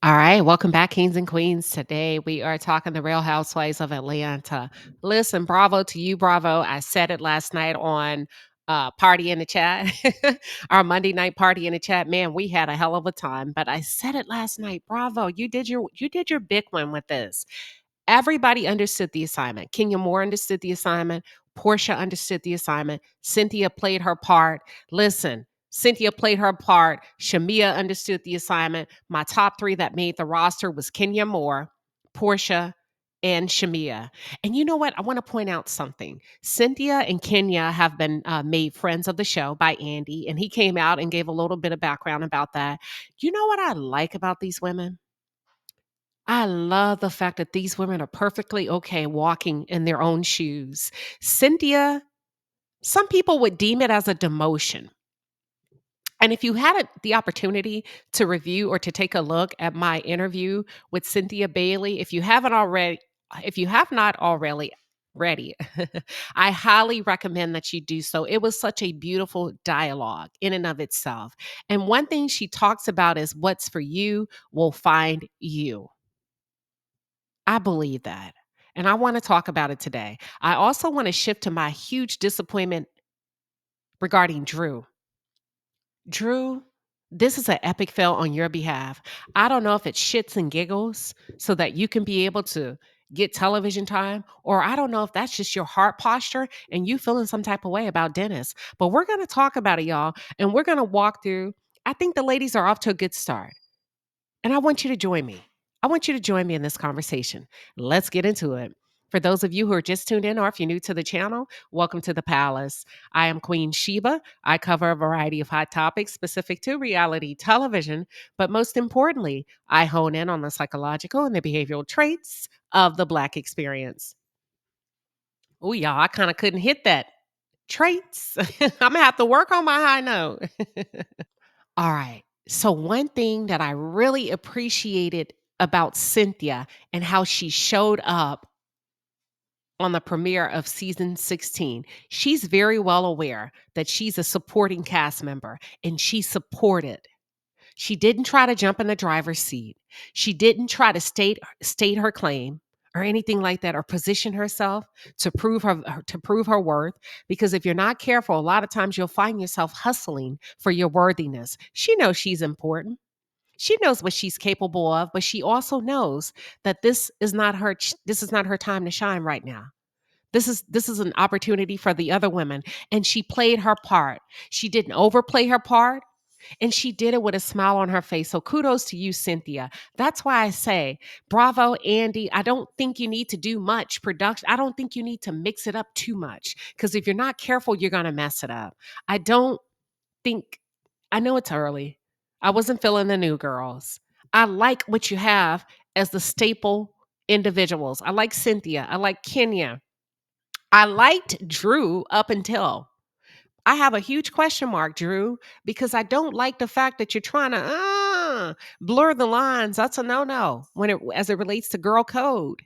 All right, welcome back, kings and queens. Today we are talking the Real Housewives of Atlanta. Listen, bravo to you, bravo. I said it last night on Party in the Chat, our Monday night party in the chat. Man, we had a hell of a time. But I said it last night. Bravo, you did your big one with this. Everybody understood the assignment. Kenya Moore understood the assignment. Portia understood the assignment. Cynthia played her part. Listen, Cynthia played her part. Shamia understood the assignment. My top three that made the roster was Kenya Moore, Portia, and Shamia. And you know what? I want to point out something. Cynthia and Kenya have been made friends of the show by Andy, and he came out and gave a little bit of background about that. You know what I like about these women? I love the fact that these women are perfectly okay walking in their own shoes. Cynthia, some people would deem it as a demotion. And if you had the opportunity to review or to take a look at my interview with Cynthia Bailey, if you have not already ready, I highly recommend that you do so. It was such a beautiful dialogue in and of itself. And one thing she talks about is what's for you will find you. I believe that. And I want to talk about it today. I also want to shift to my huge disappointment regarding Drew. Drew, this is an epic fail on your behalf. I don't know if it's shits and giggles so that you can be able to get television time, or I don't know if that's just your heart posture and you feeling some type of way about Dennis. But we're going to talk about it, y'all, and we're going to walk through. I think the ladies are off to a good start. And I want you to join me. I want you to join me in this conversation. Let's get into it. For those of you who are just tuned in, or if you're new to the channel, welcome to the palace. I am Queen Sheba. I cover a variety of hot topics specific to reality television, but most importantly, I hone in on the psychological and the behavioral traits of the Black experience. Oh, y'all, I kind of couldn't hit that. Traits. I'm going to have to work on my high note. All right. So, one thing that I really appreciated about Cynthia and how she showed up on the premiere of season 16, she's very well aware that she's a supporting cast member and she supported. She didn't try to jump in the driver's seat. She didn't try to state her claim or anything like that or position herself to prove her worth, because if you're not careful, a lot of times you'll find yourself hustling for your worthiness. She knows she's important. She knows what she's capable of, but she also knows that this is not her time to shine right now. This is an opportunity for the other women, and she played her part. She didn't overplay her part, and she did it with a smile on her face. So kudos to you, Cynthia. That's why I say, bravo, Andy. I don't think you need to do much production. I don't think you need to mix it up too much, because if you're not careful, you're going to mess it up. I don't think, I know it's early. I wasn't feeling the new girls. I like what you have as the staple individuals. I like Cynthia. I like Kenya. I liked Drew up until I have a huge question mark, Drew, because I don't like the fact that you're trying to blur the lines. That's a no-no as it relates to girl code.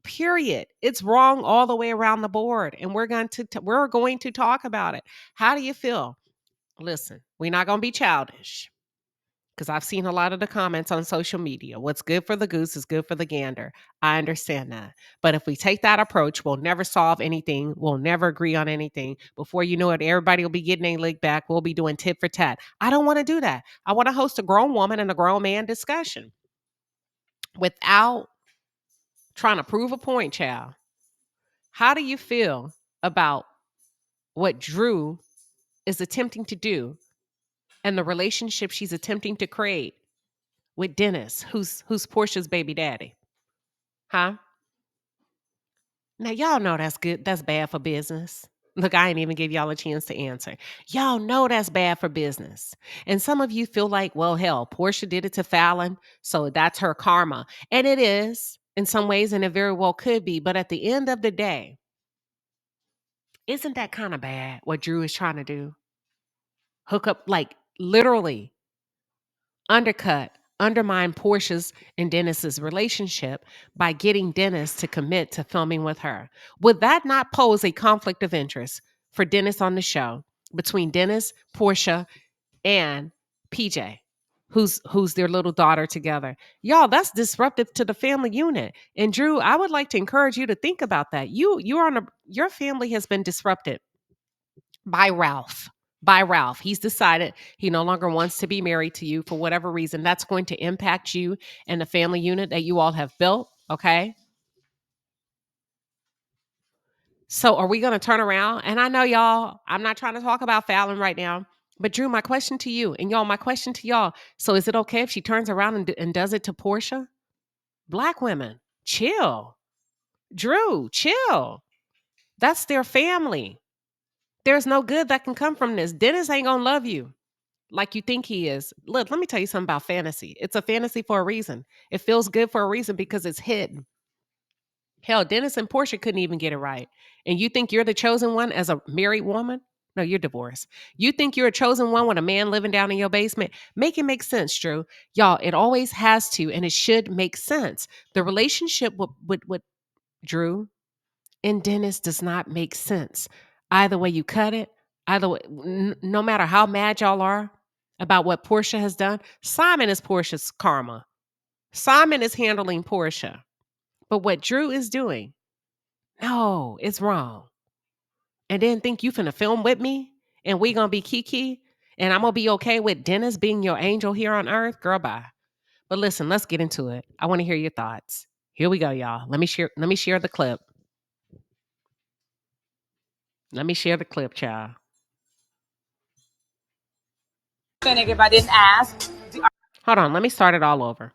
Period. It's wrong all the way around the board, and we're going to talk about it. How do you feel? Listen, we're not going to be childish, because I've seen a lot of the comments on social media. What's good for the goose is good for the gander. I understand that. But if we take that approach, we'll never solve anything. We'll never agree on anything. Before you know it, everybody will be getting a lick back. We'll be doing tit for tat. I don't want to do that. I want to host a grown woman and a grown man discussion without trying to prove a point, child. How do you feel about what Drew is attempting to do and the relationship she's attempting to create with Dennis, who's Portia's baby daddy? Huh? Now y'all know that's good. That's bad for business. Look, I ain't even give y'all a chance to answer. Y'all know that's bad for business. And some of you feel like, well, hell, Portia did it to Fallon, so that's her karma. And it is in some ways, and it very well could be. But at the end of the day, isn't that kind of bad what Drew is trying to do? Hook up, like literally undercut, undermine Portia's and Dennis's relationship by getting Dennis to commit to filming with her. Would that not pose a conflict of interest for Dennis on the show between Dennis, Portia, and PJ? who's their little daughter together. Y'all, that's disruptive to the family unit. And Drew, I would like to encourage you to think about that. Your family has been disrupted by Ralph. By Ralph. He's decided he no longer wants to be married to you for whatever reason. That's going to impact you and the family unit that you all have built. Okay. So are we going to turn around? And I know y'all, I'm not trying to talk about Fallon right now, but Drew, my question to you and y'all, my question to y'all. So is it okay if she turns around and does it to Porsha? Black women, chill. Drew, chill. That's their family. There's no good that can come from this. Dennis ain't going to love you like you think he is. Look, let me tell you something about fantasy. It's a fantasy for a reason. It feels good for a reason because it's hidden. Hell, Dennis and Portia couldn't even get it right. And you think you're the chosen one as a married woman? No, you're divorced. You think you're a chosen one with a man living down in your basement? Make it make sense, Drew. Y'all, it always has to, and it should make sense. The relationship with Drew and Dennis does not make sense. Either way you cut it, either way, no matter how mad y'all are about what Portia has done, Simon is Portia's karma. Simon is handling Portia. But what Drew is doing, no, it's wrong. And then think you finna film with me and we gonna be Kiki and I'm gonna be okay with Dennis being your angel here on earth? Girl, bye. But listen, let's get into it. I want to hear your thoughts. Here we go, y'all. Let me share the clip. Let me share the clip, child. If I didn't ask. Hold on, let me start it all over.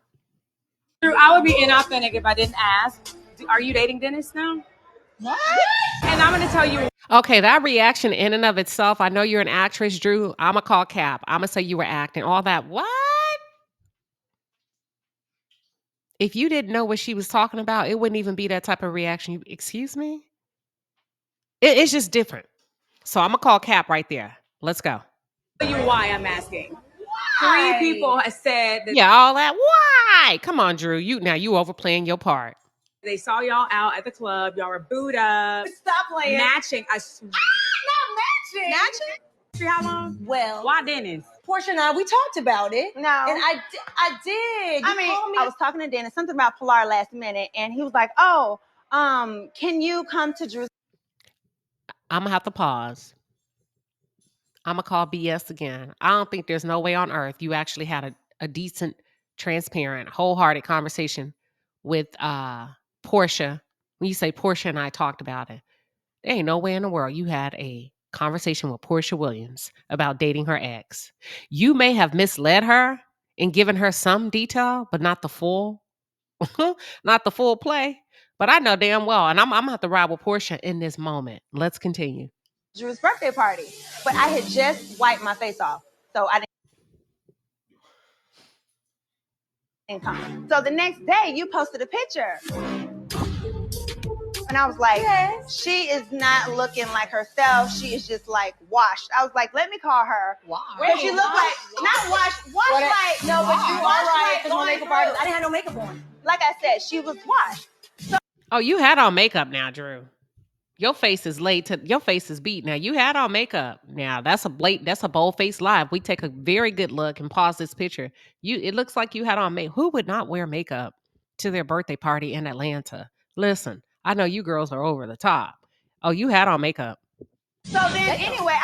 I would be inauthentic if I didn't ask. Are you dating Dennis now? What? And I'm going to tell you. Okay, that reaction in and of itself, I know you're an actress, Drew. I'm going to call Cap. I'm going to say you were acting. All that. What? If you didn't know what she was talking about, it wouldn't even be that type of reaction. Excuse me? It's just different. So I'm going to call Cap right there. Let's go. Tell you why I'm asking. Why? 3 people have said that. Yeah, all that. Why? Come on, Drew. You overplaying your part. They saw y'all out at the club. Y'all were booed up. Stop playing. Matching. Not matching. Matching? How long? Well, why Dennis? Porsha and I, we talked about it. No. And I did. I was talking to Dennis, something about Pilar last minute, and he was like, oh, can you come to Drew's? I'm going to have to pause. I'm going to call BS again. I don't think there's no way on earth you actually had a decent, transparent, wholehearted conversation with Porsha. When you say Porsha and I talked about it, there ain't no way in the world you had a conversation with Porsha Williams about dating her ex. You may have misled her and given her some detail, but not the full, not the full play. But I know damn well, and I'm gonna have to ride with Porsha in this moment. Let's continue. Drew's birthday party, but I had just wiped my face off, so I didn't come. So the next day, you posted a picture, and I was like, yes. She is not looking like herself. She is just like washed. I was like, let me call her. Wow. Because you look like not washed like no, but you washed like no makeup artist. I didn't have no makeup on. Like I said, she was washed. So, oh, you had on makeup now, Drew. Your face is your face is beat. Now you had on makeup. Now that's a bold face live. We take a very good look and pause this picture. It looks like you had on makeup. Who would not wear makeup to their birthday party in Atlanta? Listen, I know you girls are over the top. Oh, you had on makeup. So then anyway,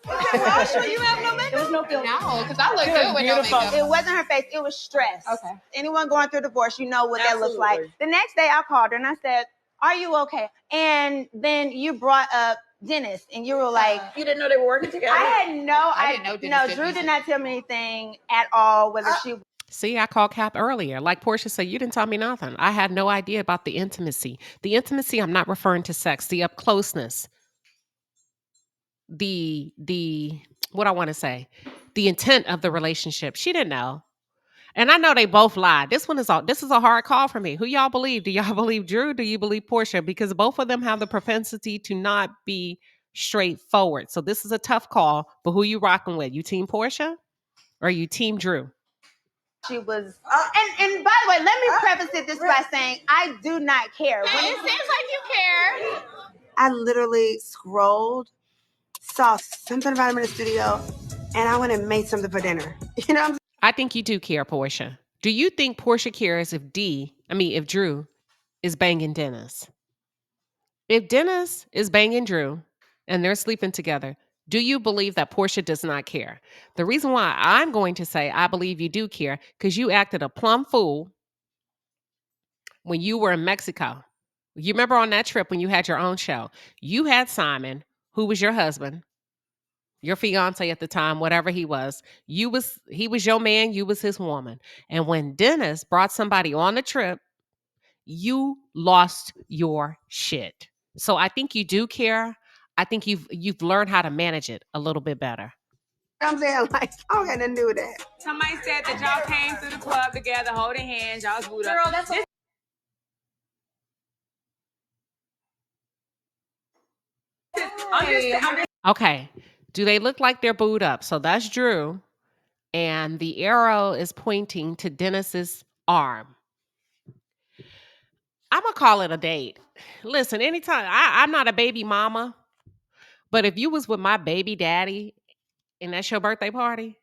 Porsha, you have no makeup? There was no filter. No, because I look good with no makeup. It wasn't her face. It was stress. Okay. Anyone going through divorce, you know what that looks like. The next day I called her and I said, are you okay? And then you brought up Dennis and you were like, you didn't know they were working together? I didn't know. I didn't know Dennis. No, Drew did not tell me anything at all, whether she... See, I called Cap earlier. Like Porsha said, you didn't tell me nothing. I had no idea about the intimacy. The intimacy, I'm not referring to sex, the up closeness. The what I want to say, the intent of the relationship. She didn't know. And I know they both lied. This is a hard call for me. Who y'all believe? Do y'all believe Drew? Do you believe Porsha? Because both of them have the propensity to not be straightforward. So this is a tough call, but who you rocking with? You team Porsha or you team Drew? She was, and by the way, let me preface it by saying I do not care. When it seems like you care. I literally scrolled, saw something about him in the studio, and I went and made something for dinner. You know what I'm saying? I think you do care, Portia. Do you think Portia cares if Drew is banging Dennis? If Dennis is banging Drew and they're sleeping together, do you believe that Portia does not care? The reason why I'm going to say I believe you do care, because you acted a plumb fool when you were in Mexico. You remember on that trip when you had your own show? You had Simon, who was your husband, your fiance at the time, whatever he was. He was your man, you was his woman. And when Dennis brought somebody on the trip, you lost your shit. So I think you do care. I think you've learned how to manage it a little bit better. I'm saying, like, I don't got nothing to do with that. Somebody said that y'all came through the club together, holding hands. Y'all was booed up. Girl, that's Okay. Do they look like they're booed up? So that's Drew. And the arrow is pointing to Dennis's arm. I'm going to call it a date. Listen, anytime, I'm not a baby mama, but if you was with my baby daddy and that's your birthday party,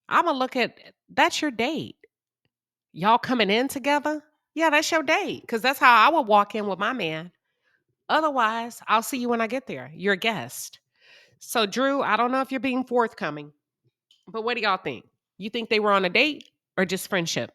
I'm going to look at, that's your date. Y'all coming in together? Yeah, that's your date. Because that's how I would walk in with my man. Otherwise, I'll see you when I get there. You're a guest. So, Drew, I don't know if you're being forthcoming, but what do y'all think? You think they were on a date or just friendship?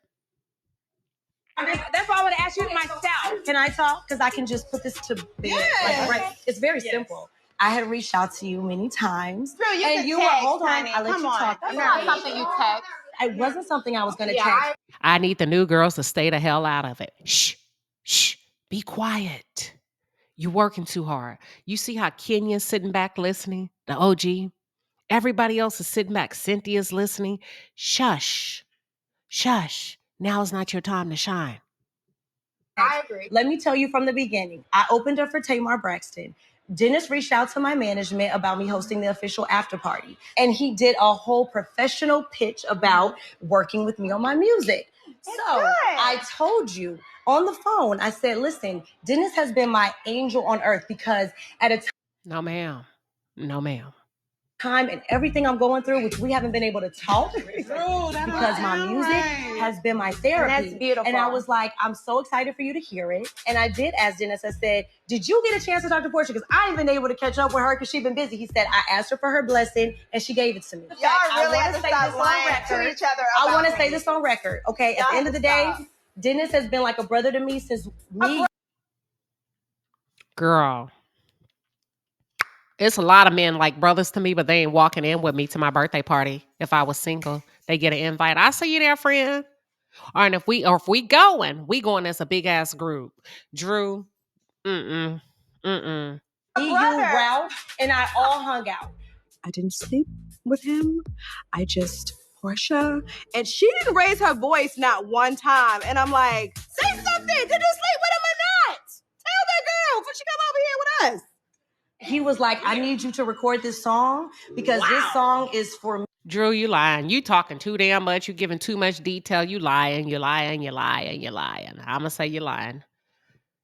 That's why I want to ask you myself. Can I talk? Because I can just put this to bed. Yeah. Like, right. It's very simple. I had reached out to you many times. Drew, you and can you text, were, hold on, honey. I'll let Come you on. talk. That's not something you text. It wasn't something I was going to text. I need the new girls to stay the hell out of it. Shh, shh, be quiet. You're working too hard. You see how Kenya's sitting back listening? The OG? Everybody else is sitting back. Cynthia's listening. Shush, shush. Now is not your time to shine. I agree. Let me tell you from the beginning. I opened up for Tamar Braxton. Dennis reached out to my management about me hosting the official after party. And he did a whole professional pitch about working with me on my music. So I told you on the phone, I said, listen, Dennis has been my angel on earth because at a No, ma'am. No, ma'am. time and everything I'm going through, which we haven't been able to talk because my music has been my therapy. And that's beautiful. And I was like, I'm so excited for you to hear it. And I did ask Dennis, I said, did you get a chance to talk to Porsha? Because I ain't been able to catch up with her because she's been busy. He said, I asked her for her blessing and she gave it to me. Y'all really have to stop lying to each other I about want to me. say this on record, okay? At the end of the day, Dennis has been like a brother to me since me. Girl. It's a lot of men like brothers to me, but they ain't walking in with me to my birthday party. If I was single, they get an invite. I see you there, friend. And if we going as a big ass group. Drew, mm-mm, mm-mm. Me, you, Ralph, and I all hung out. I didn't sleep with him. I just Porsha, and she didn't raise her voice not one time. And I'm like, say something. Did you sleep with him or not? Tell that girl before she come over here with us. He was like, I need you to record this song because this song is for me. Drew, you lying. You talking too damn much. You giving too much detail. You lying. You lying. You lying. You lying. I'm gonna say you lying.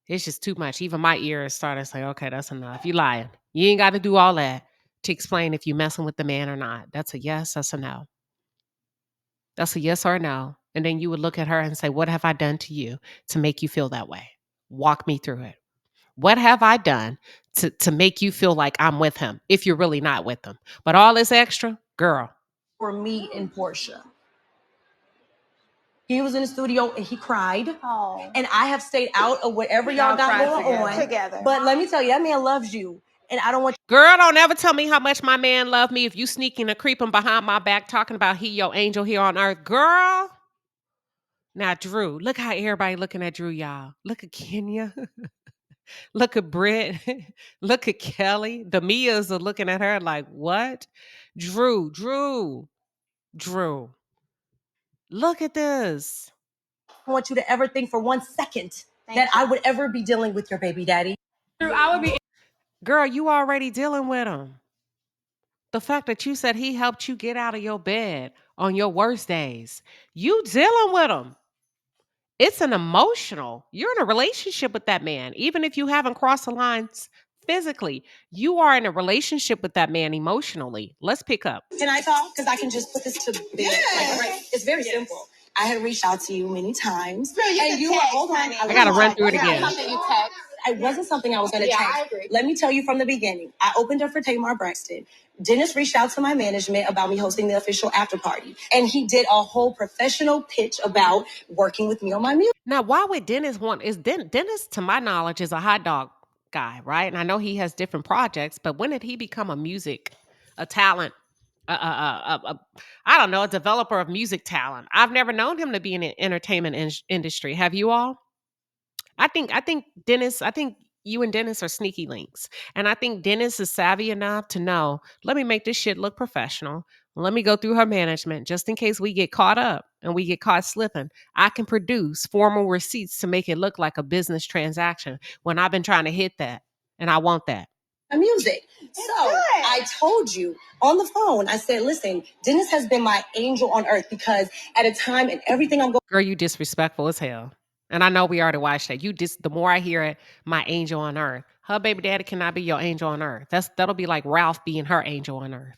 It's just too much. Even my ears started saying, okay, that's enough. You lying. You ain't got to do all that to explain if you messing with the man or not. That's a yes, that's a no. That's a yes or a no. And then you would look at her and say, what have I done to you to make you feel that way? Walk me through it. What have I done to make you feel like I'm with him if you're really not with him? But all this extra, girl. For me and Porsha. He was in the studio and he cried. Oh. And I have stayed out of whatever y'all got going on. Together. But let me tell you, that man loves you. And I don't want Girl, don't ever tell me how much my man loved me if you sneaking and creeping behind my back talking about he your angel here on earth. Girl. Now, Drew, look how everybody looking at Drew, y'all. Look at Kenya. Look at Britt. Look at Kelly. The Mias are looking at her like, what? Drew. Look at this. you to ever think for 1 second that I would ever be dealing with your baby daddy. I would be. Girl, you already dealing with him. The fact that you said he helped you get out of your bed on your worst days, you dealing with him. It's an emotional. You're in a relationship with that man. Even if you haven't crossed the lines physically. You are in a relationship with that man emotionally. Let's pick up. Can I talk? Because I can just put this to bed. Like, right. It's very simple. I had reached out to you many times. Girl, and you were, hold on. I got to run through it again. Something you text. It wasn't something I was going to text. I agree. Let me tell you from the beginning. I opened up for Tamar Braxton. Dennis reached out to my management about me hosting the official after party. And he did a whole professional pitch about working with me on my music. Now, why would Dennis want, Dennis, to my knowledge, is a hot dog guy, right? And I know he has different projects, but when did he become a talent, I don't know, a developer of music talent? I've never known him to be in the entertainment industry. Have you all? I think you and Dennis are sneaky links. And I think Dennis is savvy enough to know, let me make this shit look professional. Let me go through her management just in case we get caught up and we get caught slipping. I can produce formal receipts to make it look like a business transaction when I've been trying to hit that. And I want that. My music. So I told you on the phone, I said, listen, Dennis has been my angel on earth because at a time and everything I'm going. Girl, you disrespectful as hell. And I know we already watched that. The more I hear it, my angel on earth. Her baby daddy cannot be your angel on earth. That'll be like Ralph being her angel on earth.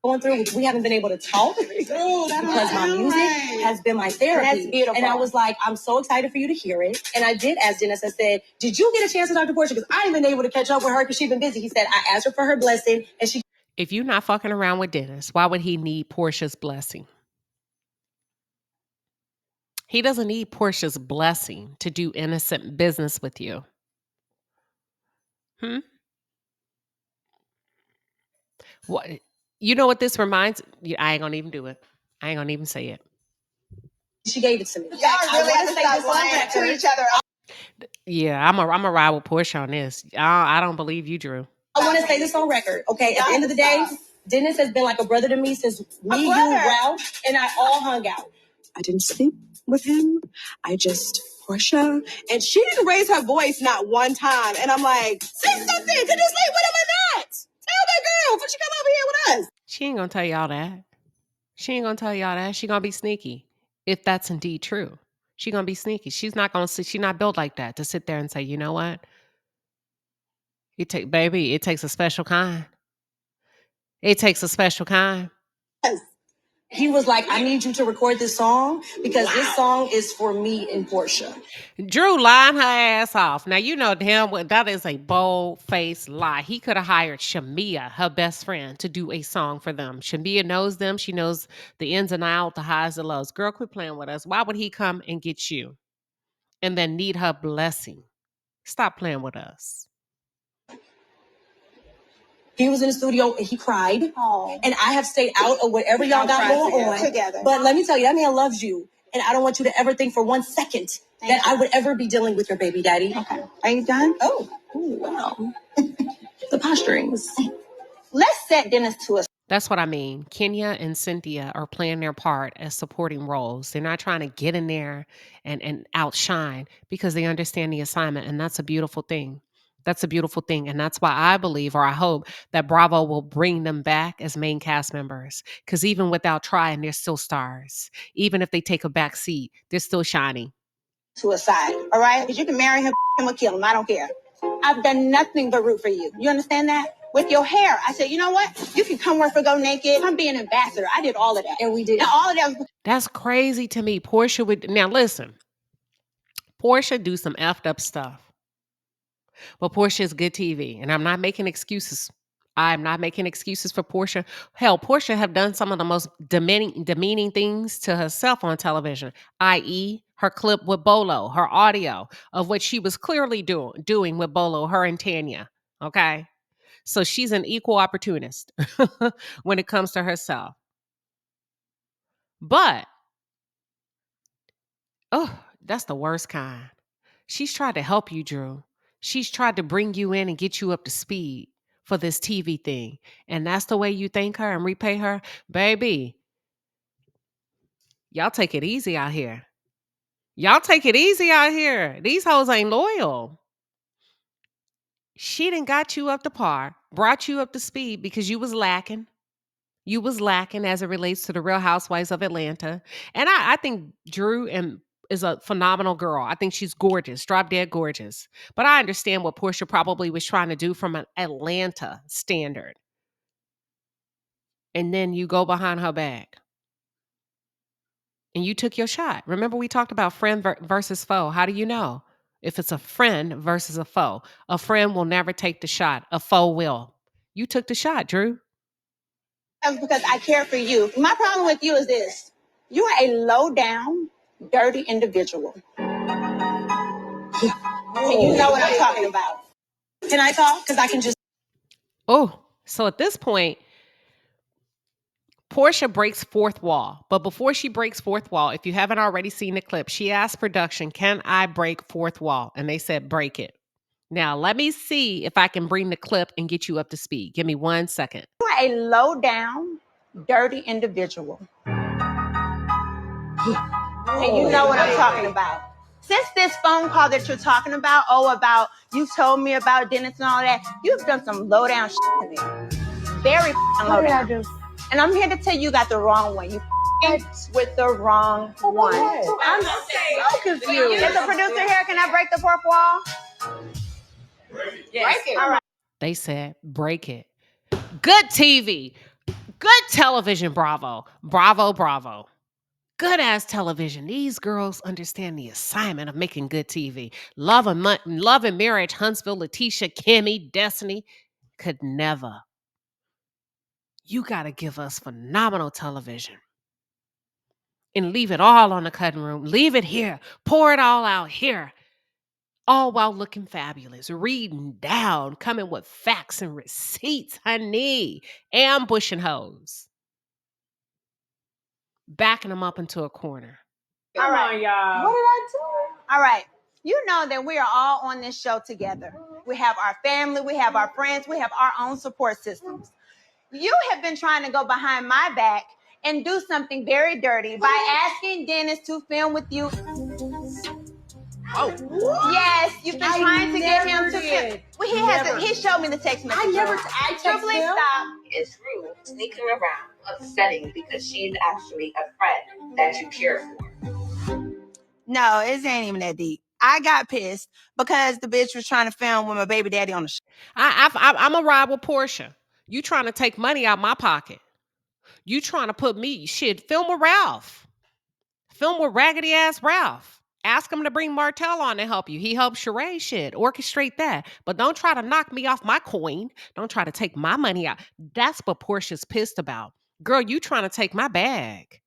Going through, we haven't been able to talk because my music has been my therapy. That's beautiful. And I was like, I'm so excited for you to hear it. And I did ask Dennis, I said, did you get a chance to talk to Porsha? Because I ain't been able to catch up with her because she's been busy. He said, I asked her for her blessing and she. If you're not fucking around with Dennis, why would he need Portia's blessing? He doesn't need Portia's blessing to do innocent business with you. What? You know what this reminds? I ain't gonna even do it. I ain't gonna even say it. She gave it to me. Y'all really have to stop lying to each other. Yeah, I'm a ride with Porsche on this. I don't believe you, Drew. I want to say this on record, okay? At the end of the day, Dennis has been like a brother to me since me, you, Ralph, and I all hung out. I didn't sleep with him. I just Porsha, and she didn't raise her voice not one time. And I'm like, say something. Did you sleep with him or not? Tell that girl before she come over here with us. She ain't gonna tell y'all that. She ain't gonna tell y'all that. She gonna be sneaky. If that's indeed true, she gonna be sneaky. She's not gonna. She's not built like that to sit there and say, you know what? It takes a special kind. It takes a special kind. Yes. He was like, I need you to record this song because this song is for me and Porsha. Drew lying her ass off. Now, you know damn well that is a bold-faced lie. He could have hired Shamia, her best friend, to do a song for them. Shamia knows them. She knows the ins and outs, the highs and lows. Girl, quit playing with us. Why would he come and get you and then need her blessing? Stop playing with us. He was in the studio and he cried. Oh. And I have stayed out of whatever y'all got going on. Together. But let me tell you, that man loves you. And I don't want you to ever think for 1 second that I would ever be dealing with your baby daddy. Okay. Are you done? Oh, wow. The posturings. Let's set Dennis to a. That's what I mean. Kenya and Cynthia are playing their part as supporting roles. They're not trying to get in there and outshine because they understand the assignment. And that's a beautiful thing. That's a beautiful thing. And that's why I believe, or I hope, that Bravo will bring them back as main cast members. Because even without trying, they're still stars. Even if they take a back seat, they're still shining. To a side, all right? Because you can marry him or kill him. I don't care. I've done nothing but root for you. You understand that? With your hair. I said, you know what? You can come work for Go Naked. I'm being an ambassador. I did all of that. And we did. And all of that was. That's crazy to me. Porsha would. Now, listen. Porsha do some effed up stuff. But Porsha is good TV, and I'm not making excuses. I'm not making excuses for Porsha. Hell, Porsha have done some of the most demeaning things to herself on television, i.e., her clip with Bolo, her audio of what she was clearly doing with Bolo, her and Tanya. Okay, so she's an equal opportunist when it comes to herself. But that's the worst kind. She's tried to help you, Drew. She's tried to bring you in and get you up to speed for this TV thing. And that's the way you thank her and repay her? Baby, y'all take it easy out here. Y'all take it easy out here. These hoes ain't loyal. She done got you up to par, brought you up to speed because you was lacking. You was lacking as it relates to the Real Housewives of Atlanta. And I think Drew and is a phenomenal girl. I think she's gorgeous, drop dead gorgeous. But I understand what Porsha probably was trying to do from an Atlanta standard. And then you go behind her back and you took your shot. Remember, we talked about friend versus foe. How do you know if it's a friend versus a foe? A friend will never take the shot, a foe will. You took the shot, Drew. That's because I care for you. My problem with you is this. You are a low down, dirty individual. And you know what I'm talking about. Can I talk? Because I can just. Oh, so at this point, Porsha breaks fourth wall. But before she breaks fourth wall, if you haven't already seen the clip, she asked production, can I break fourth wall? And they said, break it. Now, let me see if I can bring the clip and get you up to speed. Give me 1 second. You are a low down, dirty individual. And you know what I'm talking about. Since this phone call that you're talking about, about you told me about Dennis and all that, you've done some low down shit to me. Very low down. And I'm here to tell you got the wrong one. You with the wrong one. I'm so confused. Is the producer here? Can I break the fourth wall? Yes. Break it. All right. They said, break it. Good TV. Good television, Bravo. Bravo, Bravo. Good ass television. These girls understand the assignment of making good TV. Love and Marriage, Huntsville, Letitia, Kimmy, Destiny could never. You got to give us phenomenal television and leave it all on the cutting room. Leave it here. Pour it all out here. All while looking fabulous, reading down, coming with facts and receipts, honey, ambushing hoes, backing them up into a corner. All right, y'all. What did I do? All right. You know that we are all on this show together. We have our family, we have our friends, we have our own support systems. You have been trying to go behind my back and do something very dirty by asking Dennis to film with you. Oh. Yes, you've been trying to get him to film. Well, he showed me the text message. I texted him. Stop. Is Rue sneaking around, upsetting because she's actually a friend that you care for? No, it ain't even that deep. I got pissed because the bitch was trying to film with my baby daddy on the show. I'm a ride with Porsha. You trying to take money out my pocket. You trying to put me, film with Ralph. Film with raggedy ass Ralph. Ask him to bring Martell on to help you. He helped Sheree, orchestrate that. But don't try to knock me off my coin. Don't try to take my money out. That's what Portia's pissed about. Girl, you trying to take my bag.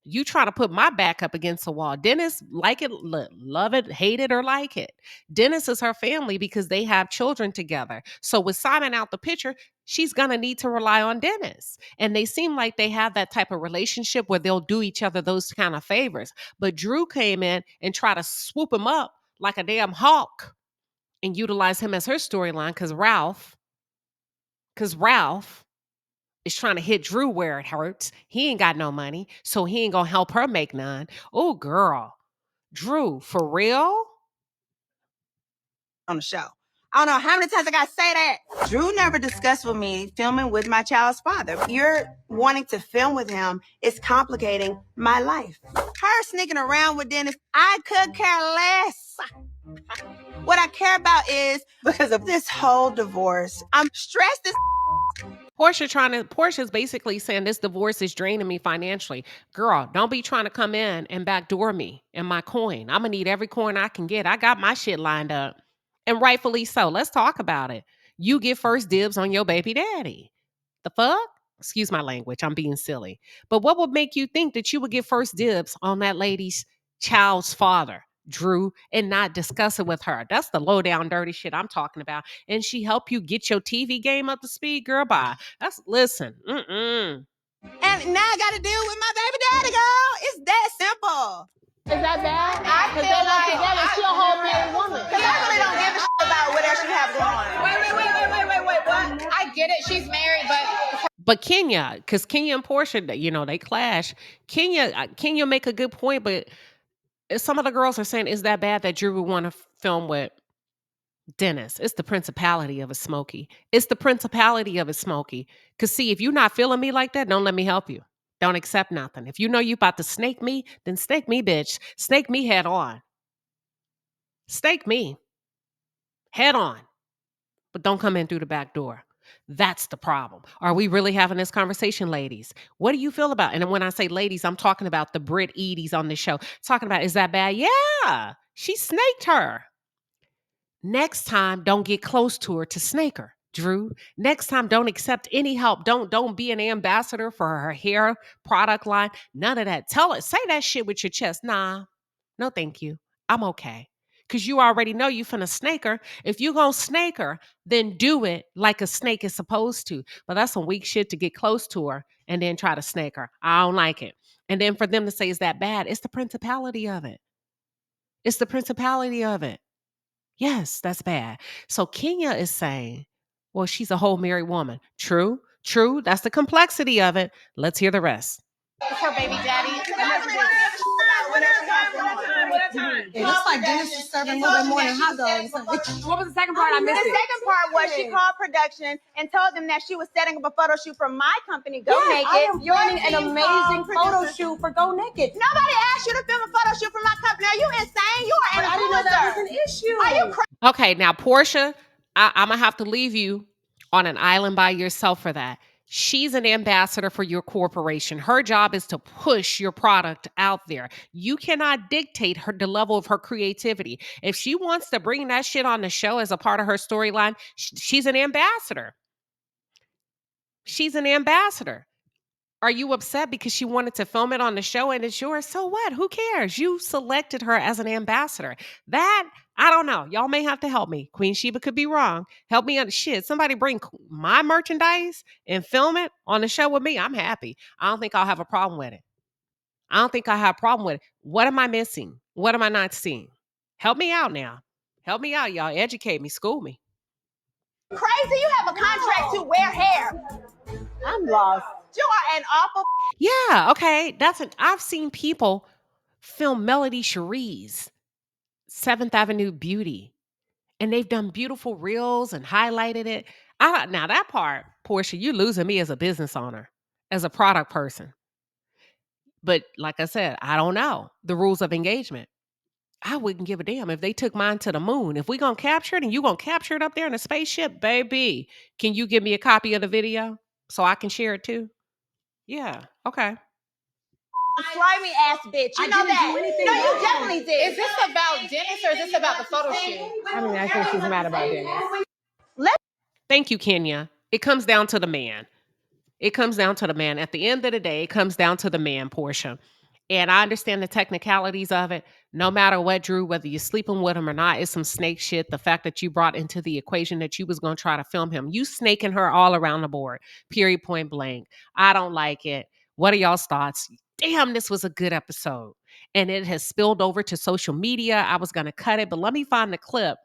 You trying to put my back up against the wall. Dennis, like it, love it, hate it, or like it. Dennis is her family because they have children together. So with Simon out the picture, she's going to need to rely on Dennis. And they seem like they have that type of relationship where they'll do each other those kind of favors. But Drew came in and tried to swoop him up like a damn hawk and utilize him as her storyline because Ralph is trying to hit Drew where it hurts. He ain't got no money, so he ain't gonna help her make none. Oh, girl. Drew, for real? On the show. I don't know how many times I gotta say that. Drew never discussed with me filming with my child's father. You're wanting to film with him is complicating my life. Her sneaking around with Dennis, I could care less. What I care about is because of this whole divorce, I'm stressed as Portia's basically saying this divorce is draining me financially. Girl, don't be trying to come in and backdoor me and my coin. I'm gonna need every coin I can get. I got my shit lined up. And rightfully so. Let's talk about it. You get first dibs on your baby daddy. The fuck? Excuse my language. I'm being silly. But what would make you think that you would get first dibs on that lady's child's father, Drew, and not discuss it with her? That's the low down dirty shit I'm talking about. And she helped you get your TV game up to speed, girl. Bye. Listen. and now I gotta deal with my baby daddy, girl. It's that simple. Is that bad? I feel like together, she a whole married woman. Because I really don't give a shit about what else you have going on. Wait, what? I get it, she's married, But Kenya, because Kenya and Porsha, they clash. Kenya make a good point, but some of the girls are saying, is that bad that Drew would want to film with Dennis? It's the principality of a Smokey. It's the principality of a Smokey. Because see, if you're not feeling me like that, don't let me help you. Don't accept nothing. If you know you about to snake me, then snake me, bitch. Snake me head on. Snake me head on. But don't come in through the back door. That's the problem. Are we really having this conversation, ladies? What do you feel about? And when I say ladies, I'm talking about the Brit Edie's on the show. Talking about, is that bad? Yeah, she snaked her. Next time, don't get close to her to snake her. Drew, next time don't accept any help. Don't be an ambassador for her hair product line. None of that. Tell her, say that shit with your chest. Nah, no thank you. I'm okay. Cause you already know you finna snake her. If you gonna snake her, then do it like a snake is supposed to. But that's some weak shit to get close to her and then try to snake her. I don't like it. And then for them to say, is that bad? It's the principality of it. It's the principality of it. Yes, that's bad. So Kenya is saying, well, she's a whole married woman. True, true. That's the complexity of it. Let's hear the rest. It's her baby daddy. It looks like Dennis is serving a little bit more than hot dogs. What was the second part? I missed The it. second part was she called production and told them that she was setting up a photo shoot for my company, Go Yes, Naked. I am planning an team amazing called photo producers. shoot for Go Naked. Nobody asked you to film a photo shoot for my company. Are you insane? You are But an I didn't know that was influencer. an issue. Are you crazy? Okay, now Porsha, I'm gonna have to leave you on an island by yourself for that. She's an ambassador for your corporation. Her job is to push your product out there. You cannot dictate the level of her creativity. If she wants to bring that shit on the show as a part of her storyline, she's an ambassador. She's an ambassador. Are you upset because she wanted to film it on the show and it's yours? So what? Who cares? You selected her as an ambassador. That, I don't know. Y'all may have to help me. Queen Sheba could be wrong. Help me on shit. Somebody bring my merchandise and film it on the show with me. I'm happy. I don't think I'll have a problem with it. I don't think I have a problem with it. What am I missing? What am I not seeing? Help me out now. Help me out, y'all. Educate me. School me. Crazy? You have a contract to wear hair. I'm lost. You are an awful. Yeah, okay. I've seen people film Melody Cherie's 7th Avenue Beauty, and they've done beautiful reels and highlighted it. Now that part, Porsha, you losing me as a business owner, as a product person. But like I said, I don't know the rules of engagement. I wouldn't give a damn if they took mine to the moon. If we gonna capture it and you gonna capture it up there in a spaceship, baby, can you give me a copy of the video so I can share it too? Yeah, okay. Slimy ass bitch. You know that. No, you definitely did. Is this about Dennis or is this about the photo shoot? I mean, I think she's mad about Dennis. Thank you, Kenya. It comes down to the man. It comes down to the man. At the end of the day, it comes down to the man, Porsha. And I understand the technicalities of it. No matter what, Drew, whether you're sleeping with him or not, it's some snake shit. The fact that you brought into the equation that you was going to try to film him. You snaking her all around the board, period, point blank. I don't like it. What are y'all's thoughts? Damn, this was a good episode. And it has spilled over to social media. I was going to cut it, but let me find the clip.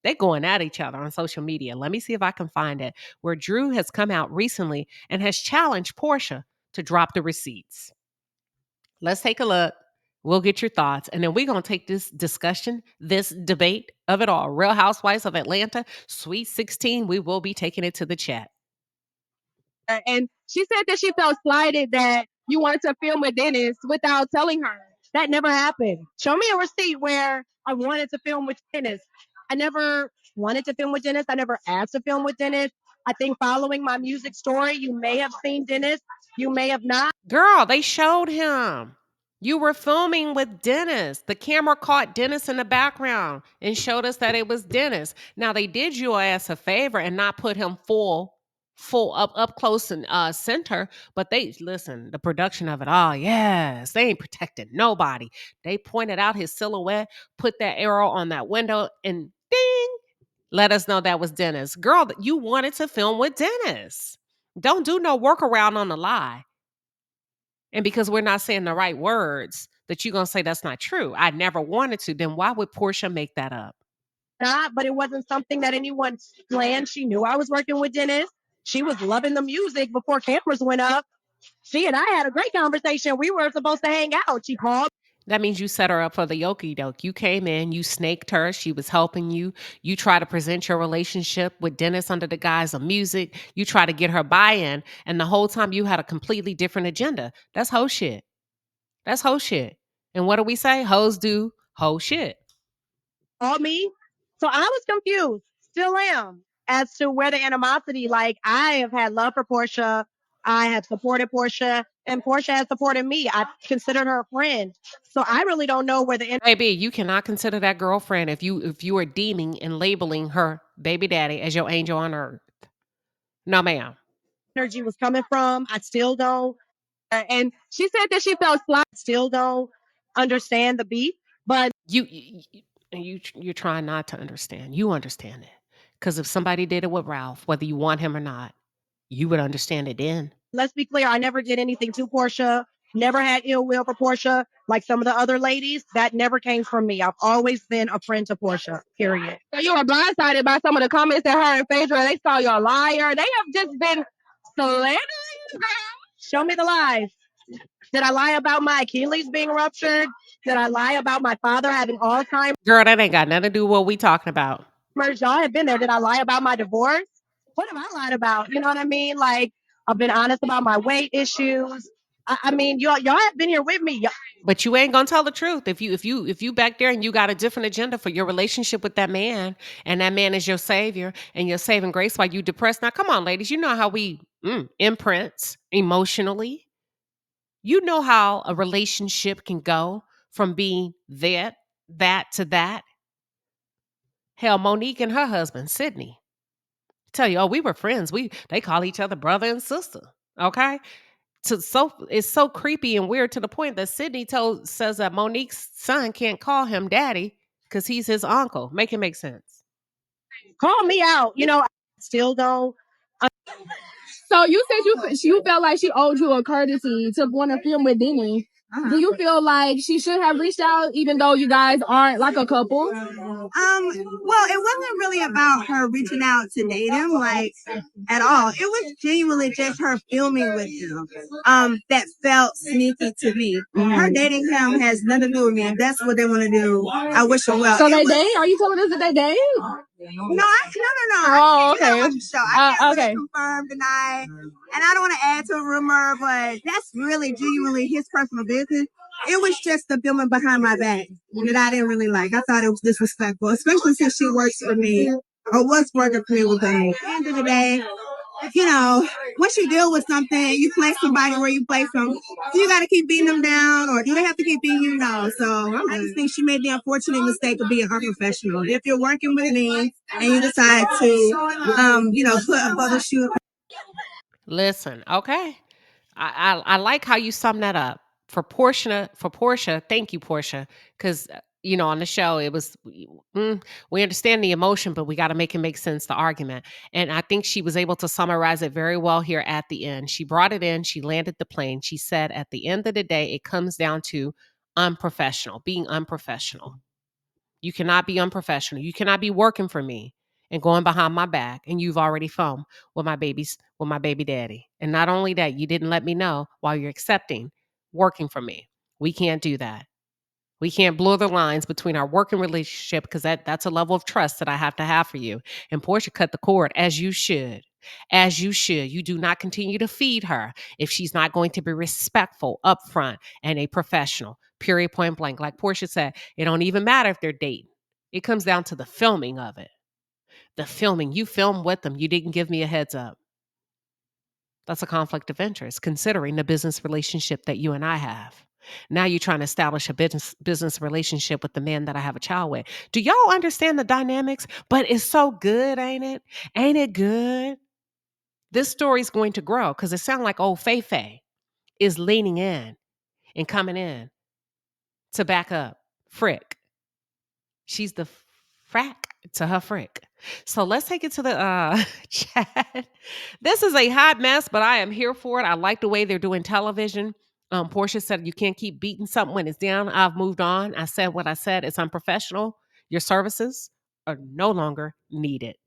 They're going at each other on social media. Let me see if I can find it, where Drew has come out recently and has challenged Porsha to drop the receipts. Let's take a look. We'll get your thoughts. And then we're going to take this discussion, this debate of it all. Real Housewives of Atlanta, Sweet 16. We will be taking it to the chat. And she said that she felt slighted that you wanted to film with Dennis without telling her. That never happened. Show me a receipt where I wanted to film with Dennis. I never wanted to film with Dennis. I never asked to film with Dennis. I think following my music story, you may have seen Dennis. You may have not. Girl, they showed him. You were filming with Dennis. The camera caught Dennis in the background and showed us that it was Dennis. Now, they did you ass a favor and not put him full up close and center, but they listen, the production of it all, yes, they ain't protecting nobody. They pointed out his silhouette, put that arrow on that window, and ding, let us know that was Dennis. Girl, you wanted to film with Dennis. Don't do no workaround on the lie. And because we're not saying the right words, that you're going to say that's not true. I never wanted to. Then why would Porsha make that up? Not, but it wasn't something that anyone planned. She knew I was working with Dennis. She was loving the music before cameras went up. She and I had a great conversation. We were supposed to hang out. She called. That means you set her up for the yokie doke. You came in, you snaked her, she was helping you. You try to present your relationship with Dennis under the guise of music. You try to get her buy-in, and the whole time you had a completely different agenda. That's hoe shit. That's hoe shit. And what do we say? Hoes do hoe shit. All me. So I was confused, still am, as to where the animosity, like I have had love for Porsha. I have supported Porsha and Porsha has supported me. I considered her a friend. So I really don't know where the Baby, you cannot consider that girlfriend if you are deeming and labeling her baby daddy as your angel on earth. No, ma'am. energy was coming from. I still don't. And she said that she felt slight. Still don't understand the beef, but You're trying not to understand. You understand it. Because if somebody did it with Ralph, whether you want him or not, you would understand it then. let's be clear, I never did anything to Porsha. Never had ill will for Porsha like some of the other ladies. That never came from me. I've always been a friend to Porsha, period. So you were blindsided by some of the comments that her and Phaedra, they saw you're a liar. They have just been slandering you, girl. Show me the lies. Did I lie about my Achilles being ruptured? Did I lie about my father having Alzheimer's? Girl, that ain't got nothing to do with what we talking about. Y'all have been there. Did I lie about my divorce? What have I lied about? You know what I mean? Like, I've been honest about my weight issues. I mean, y'all have been here with me. But you ain't gonna tell the truth. If you back there and you got a different agenda for your relationship with that man, and that man is your savior and your saving grace while you depressed. Now, come on, ladies. You know how we imprints emotionally. You know how a relationship can go from being that to that. Hell, Monique and her husband, Sydney, tell you, oh, we were friends. They call each other brother and sister. Okay. It's so creepy and weird to the point that Sydney says that Monique's son can't call him daddy because he's his uncle. Make it make sense. Call me out. You know, I still don't. So you said you felt like she owed you a courtesy to want to film with Denny. Do you feel like she should have reached out, even though you guys aren't like a couple? Well, it wasn't really about her reaching out to date him, like at all. It was genuinely just her filming with him. That felt sneaky to me. Her dating him has nothing to do with me. If that's what they want to do, I wish her well. So they date? Are you telling us that they date? No. Oh, okay. I can't okay. really confirm, deny, and I don't want to add to a rumor, but that's really genuinely his personal business. It was just the filming behind my back that I didn't really like. I thought it was disrespectful, especially since she works for me or was working for me with me. At the end of the day, you know, once you deal with something, you place somebody where you place them. Do you got to keep beating them down, or do they have to keep beating you? No. So I just think she made the unfortunate mistake of being unprofessional. If you're working with me and you decide to, put a photo shoot. Listen, okay. I like how you sum that up for Portia. Thank you, Portia, because on the show it was we understand the emotion, but we got to make it make sense, the argument. And I think she was able to summarize it very well here at the end. She brought it in. She landed the plane. She said, at the end of the day, it comes down to being unprofessional. You cannot be unprofessional. You cannot be working for me and going behind my back, and you've already filmed with my baby daddy. And not only that, you didn't let me know while you're accepting working for me. We can't do that. We can't blur the lines between our working relationship, because that's a level of trust that I have to have for you. And Portia cut the cord, as you should. As you should. You do not continue to feed her if she's not going to be respectful, upfront, and a professional. Period, point blank. Like Portia said, it don't even matter if they're dating. It comes down to the filming of it. The filming. You filmed with them. You didn't give me a heads up. That's a conflict of interest, considering the business relationship that you and I have. Now you're trying to establish a business relationship with the man that I have a child with. Do y'all understand the dynamics? But it's so good, ain't it? Ain't it good? This story's going to grow, because it sounds like old Faye is leaning in and coming in to back up Frick. She's the frack to her Frick. So let's take it to the chat. This is a hot mess, but I am here for it. I like the way they're doing television. Portia said, you can't keep beating something when it's down. I've moved on. I said what I said. It's unprofessional. Your services are no longer needed.